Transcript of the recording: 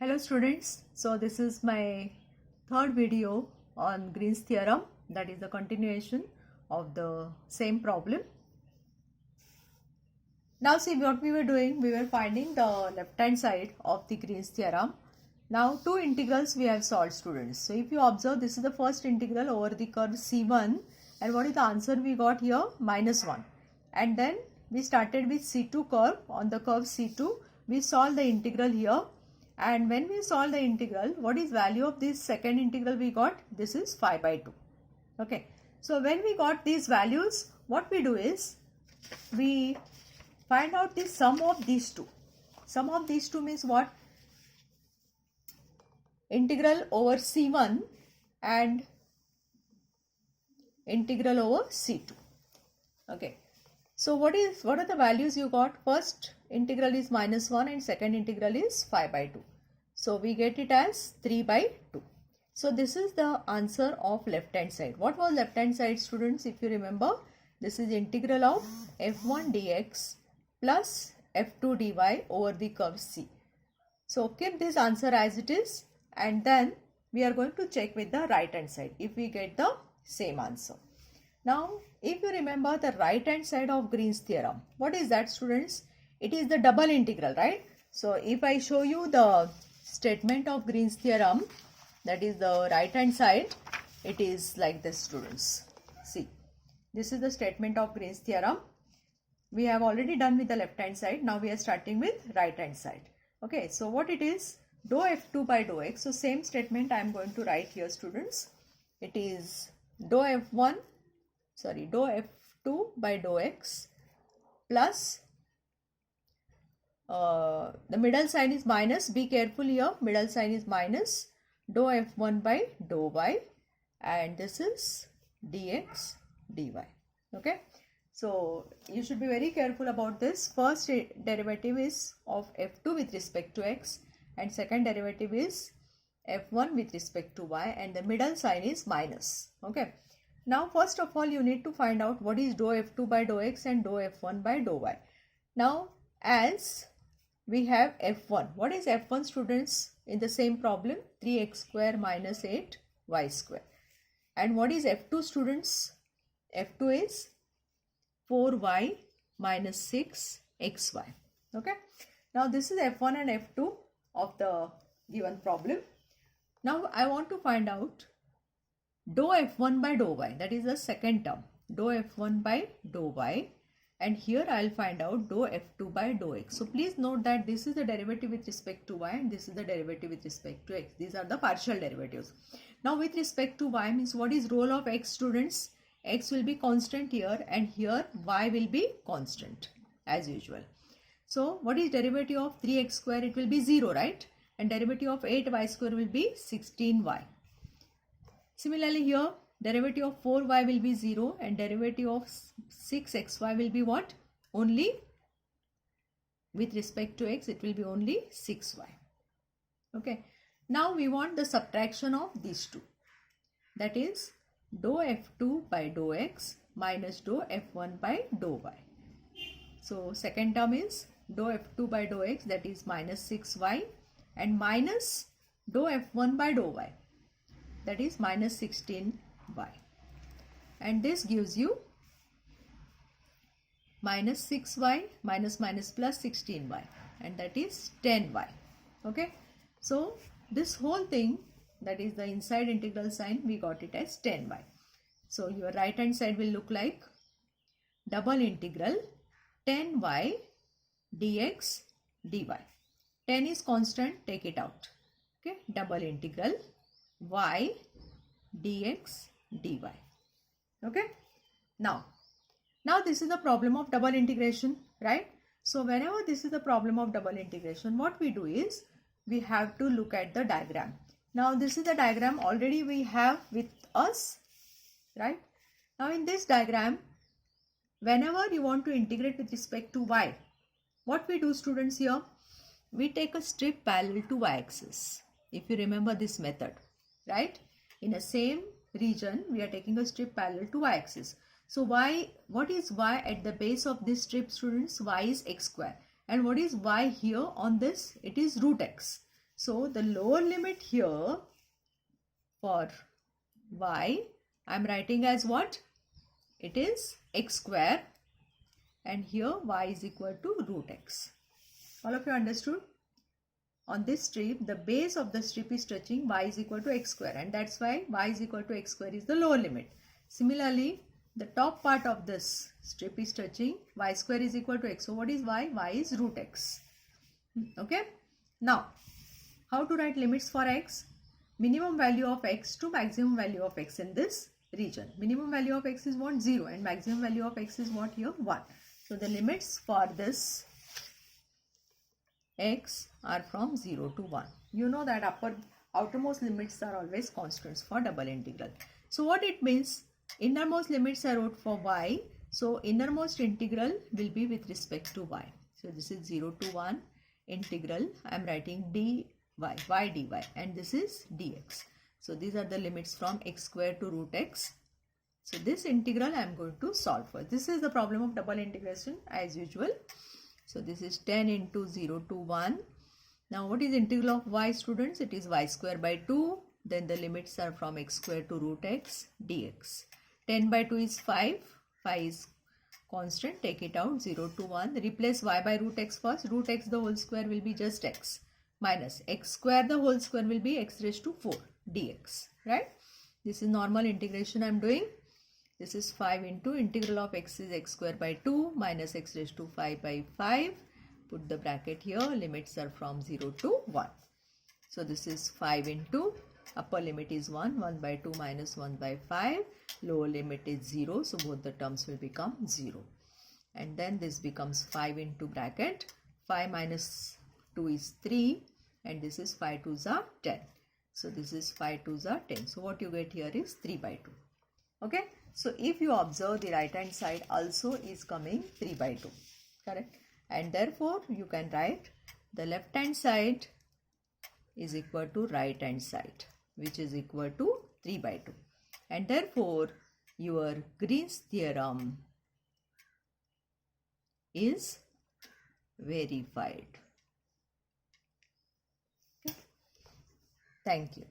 Hello students, so this is my third video on Green's theorem, that is the continuation of the same problem. Now see what we were doing, we were finding the left hand side of the Green's theorem. Now two integrals we have solved students. So if you observe, this is the first integral over the curve C1, and what is the answer we got here? -1. And then we started with C2 curve. On the curve C2 we solved the integral here. And when we solve the integral, what is value of this second integral we got? This is 5/2. Okay. So when we got these values, what we do is we find out the sum of these two. Sum of these two means what? Integral over C1 and integral over C2. Okay. So what are the values you got? First integral is -1 and second integral is 5/2. So we get it as 3/2. So this is the answer of left hand side. What was left hand side, students? If you remember, this is integral of f1 dx plus f2 dy over the curve C. So keep this answer as it is, and then we are going to check with the right hand side if we get the same answer. Now, if you remember the right hand side of Green's theorem, what is that, students? It is the double integral, right? So if I show you the statement of Green's theorem, that is the right hand side, it is like this, students. See, this is the statement of Green's theorem. We have already done with the left hand side. Now we are starting with right hand side. Okay, so what it is? Dou f2 by dou x. So same statement I am going to write here, students. It is dou f2 by dou x plus the middle sign is minus. Be careful here, middle sign is minus, dou f1 by dou y, and this is dx dy. Okay, so you should be very careful about this. First derivative is of f2 with respect to x, and second derivative is f1 with respect to y, and the middle sign is minus. Okay, now first of all you need to find out what is dou f2 by dou x and dou f1 by dou y. Now as we have f1, what is f1, students, in the same problem? 3x square minus 8y square. And what is f2, students? f2 is 4y minus 6xy. Okay, now this is f1 and f2 of the given problem. Now I want to find out dou f1 by dou y, that is the second term, dou f1 by dou y, and here I'll find out dou f2 by dou x. So please note that this is the derivative with respect to y and this is the derivative with respect to x. These are the partial derivatives. Now with respect to y means what is role of x, students? X will be constant here, and here y will be constant as usual. So what is derivative of 3x square? It will be 0, right? And derivative of 8y square will be 16y. Similarly here, derivative of 4y will be 0, and derivative of 6xy will be what? Only, with respect to x, it will be only 6y. Okay. Now we want the subtraction of these two. That is dou f2 by dou x minus dou f1 by dou y. So second term is dou f2 by dou x, that is minus 6y, and minus dou f1 by dou y, that is minus 16y. And this gives you minus 6y minus minus plus 16y, and that is 10y. Okay, so this whole thing, that is the inside integral sign, we got it as 10y. So your right hand side will look like double integral 10y dx dy. 10 is constant, take it out. Okay, double integral y dx dy. Okay, now this is the problem of double integration, right? So whenever this is the problem of double integration, what we do is we have to look at the diagram. Now this is the diagram already we have with us, right? Now in this diagram, whenever you want to integrate with respect to y, what we do, students, here we take a strip parallel to y-axis. If you remember this method, right? In the same region we are taking a strip parallel to y-axis. So y, what is y at the base of this strip, students? Y is x square. And what is y here on this? It is root x. So the lower limit here for y, I am writing as what? It is x square, and here y is equal to root x. All of you understood? On this strip, the base of the strip is touching y is equal to x square, and that's why y is equal to x square is the lower limit. Similarly, the top part of this strip is touching y square is equal to x. So what is y? Y is root x. Okay. Now, how to write limits for x? Minimum value of x to maximum value of x in this region. Minimum value of x is what? 0, and maximum value of x is what here? 1. So the limits for this x are from 0 to 1. You know that outermost limits are always constants for double integral. So what it means? Innermost limits I wrote for y. So innermost integral will be with respect to y. So this is 0 to 1 integral. I am writing dy, y dy, and this is dx. So these are the limits from x square to root x. So this integral I am going to solve for. This is the problem of double integration as usual. So this is 10 into 0 to 1. Now what is integral of y, students? It is y square by 2. Then the limits are from x square to root x dx. 10 by 2 is 5. 5 is constant. Take it out. 0 to 1. Replace y by root x first. Root x the whole square will be just x. Minus x square the whole square will be x raised to 4 dx. Right? This is normal integration I am doing. This is 5 into integral of x is x square by 2 minus x raised to 5 by 5. Put the bracket here. Limits are from 0 to 1. So this is 5 into upper limit is 1. 1 by 2 minus 1 by 5. Lower limit is 0. So both the terms will become 0. And then this becomes 5 into bracket. 5 minus 2 is 3. And this is 5 2s are 10. So this is 5 2s are 10. So what you get here is 3 by 2. Okay. So if you observe, the right hand side also is coming 3 by 2. Correct. And therefore you can write the left hand side is equal to right hand side, which is equal to 3 by 2. And therefore your Green's theorem is verified. Okay. Thank you.